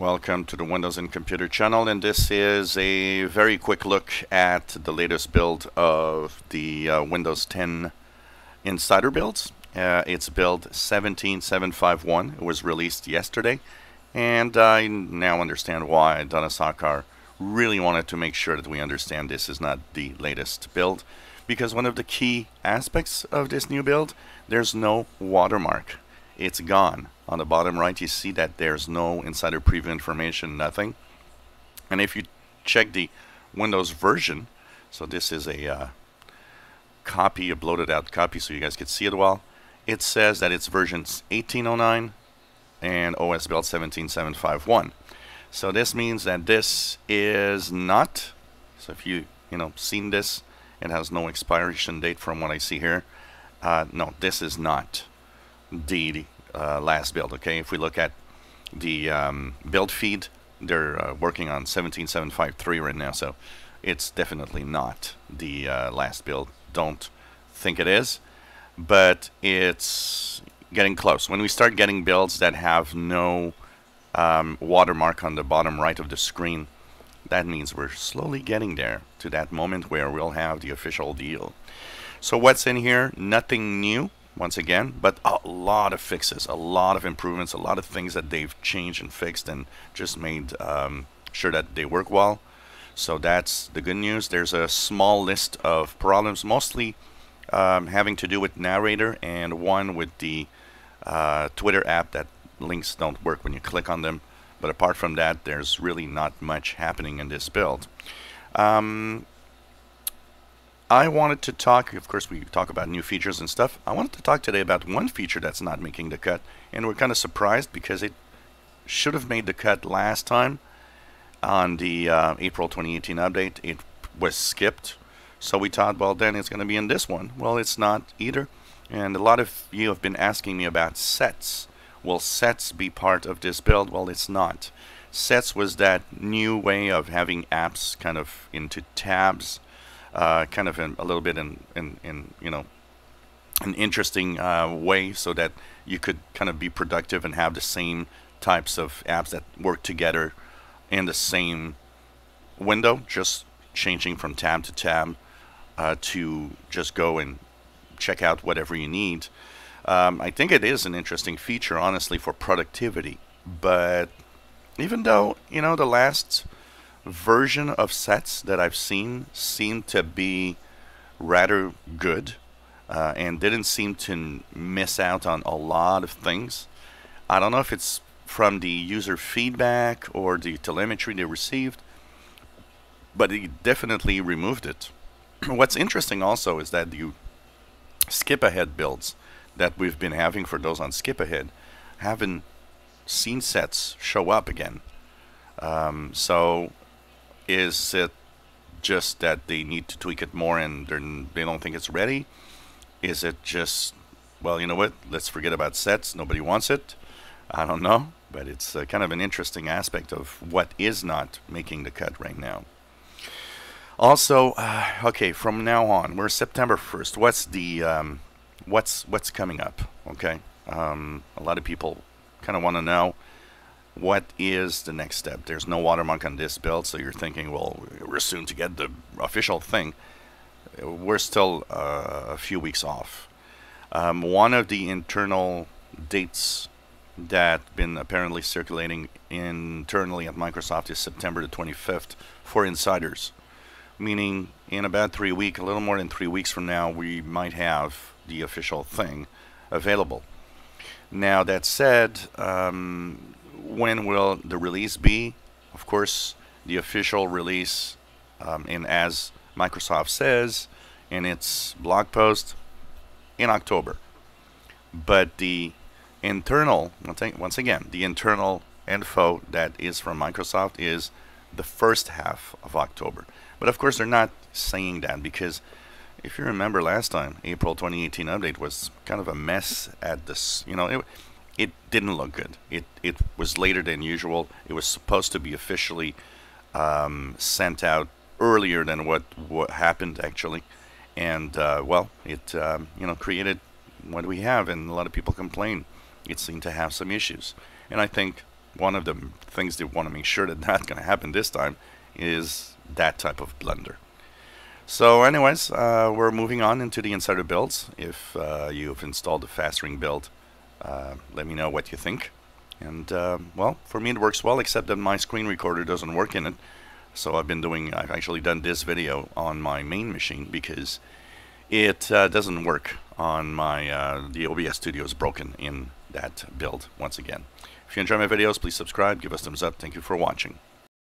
Welcome to the Windows and Computer channel, and this is a very quick look at the latest build of the Windows 10 Insider builds. It's build 17751. It was released yesterday, and I now understand why Donna Sakar really wanted to make sure that we understand this is not the latest build, because one of the key aspects of this new build, there's no watermark. It's gone. On the bottom right, you see that there's no insider preview information, nothing. And if you check the Windows version, so this is a copy, a bloated out copy so you guys can see it well, it says that it's versions 1809 and OS build 17751. So this means that this is not, so if you seen this, it has no expiration date from what I see here. No, this is not the last build. Okay, if we look at the build feed, they're working on 17753 right now, so it's definitely not the last build. Don't think it is, but it's getting close. When we start getting builds that have no watermark on the bottom right of the screen, that means we're slowly getting there to that moment where we'll have the official deal. So what's in here? Nothing new, once again, but a lot of fixes, a lot of improvements, a lot of things that they've changed and fixed and just made sure that they work well. So that's the good news. There's a small list of problems, mostly having to do with narrator, and one with the Twitter app that links don't work when you click on them. But apart from that, there's really not much happening in this build. I wanted to talk, of course we talk about new features and stuff. I wanted to talk today about one feature that's not making the cut, and we're kind of surprised because it should have made the cut last time on the April 2018 update. It was skipped, so we thought, well, then it's going to be in this one. Well, it's not either, and a lot of you have been asking me about sets. Will sets be part of this build? Well, it's not. Sets was that new way of having apps kind of into tabs. Kind of a little bit in an interesting way, so that you could kind of be productive and have the same types of apps that work together in the same window, just changing from tab to tab to just go and check out whatever you need. I think it is an interesting feature, honestly, for productivity. But even though, the last version of sets that I've seen seemed to be rather good and didn't seem to miss out on a lot of things. I don't know if it's from the user feedback or the telemetry they received, but it definitely removed it. What's interesting also is that you skip ahead builds that we've been having for those on skip ahead haven't seen sets show up again. So is it just that they need to tweak it more and they don't think it's ready? Is it just, well, you know what, let's forget about sets, nobody wants it? I don't know, but it's kind of an interesting aspect of what is not making the cut right now. Also, okay, from now on, we're September 1st. What's the what's coming up? Okay, a lot of people kind of want to know, what is the next step? There's no watermark on this build, so you're thinking, well, we're soon to get the official thing. We're still a few weeks off. One of the internal dates that been apparently circulating internally at Microsoft is September the 25th for insiders, meaning in about 3 weeks, a little more than 3 weeks from now, we might have the official thing available. Now, that said, when will the release be? Of course, the official release, and as Microsoft says in its blog post, in October. But the internal, once again, the internal info that is from Microsoft is the first half of October. But of course, they're not saying that because if you remember last time, April 2018 update was kind of a mess at this, it didn't look good. It was later than usual. It was supposed to be officially sent out earlier than what happened actually, and well, it created what we have, and a lot of people complain. It seemed to have some issues, and I think one of the things they want to make sure that that's going to happen this time is that type of blunder. So anyways, we're moving on into the insider builds. If you've installed the fast ring build, let me know what you think. And well, for me it works well, except that my screen recorder doesn't work in it. So I've actually done this video on my main machine because it doesn't work on my, the OBS Studio is broken in that build once again. If you enjoy my videos, please subscribe, give us a thumbs up. Thank you for watching.